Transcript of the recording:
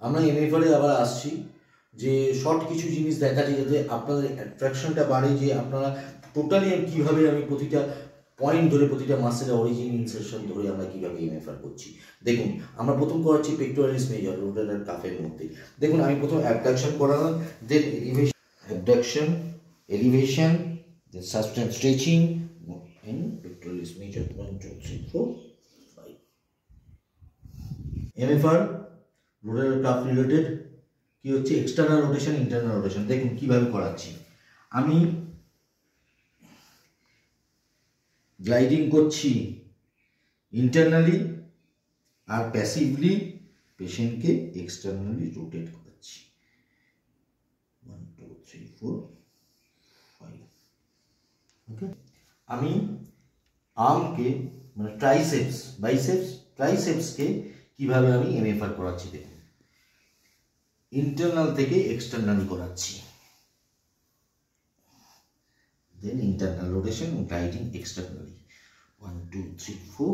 আমরা এমএফআরে আবার আসছি যে শর্ট কিছু জিনিস দেখাচ্ছি যাতে আপনাদের অ্যাট্রাকশনটা বাড়ে, যে আপনারা টোটালি কীভাবে আমি প্রতিটা পয়েন্ট ধরে প্রতিটা মাসেলের অরিজিন ইনসারশন ধরে আমরা কীভাবে এমএফআর করছি। দেখুন আমরা প্রথম করাচ্ছি পেক্টোরালিস মেজর রোটার কাফের মধ্যে। দেখুন আমি প্রথম অ্যাবডাকশন করালাম, then elevation, abduction, elevation, then sustain stretching in pectoralis major 1 2 3 4 5। MFR rotator cuff related কি হচ্ছে এক্সটার্নাল রোটেশন, ইন্টারনাল রোটেশন। দেখুন কিভাবে করাচ্ছি, আমি গ্লাইডিং করছি ইন্টারনালি আর প্যাসিভলি পেশেন্টকে এক্সটার্নালি রোটেট করাচ্ছি। 1 2 3 4 5। ওকে, আমি আর্মকে মানে ট্রাইসেপস, বাইসেপস, ট্রাইসেপসকে কিভাবে আমি এমএফআর করাচ্ছি। দেখুন ইন্টারনাল থেকে এক্সটার্নালি করাচ্ছি, দেন ইন্টারনাল রোটেশন, গ্লাইডিং এক্সটার্নালি 1 2 3 4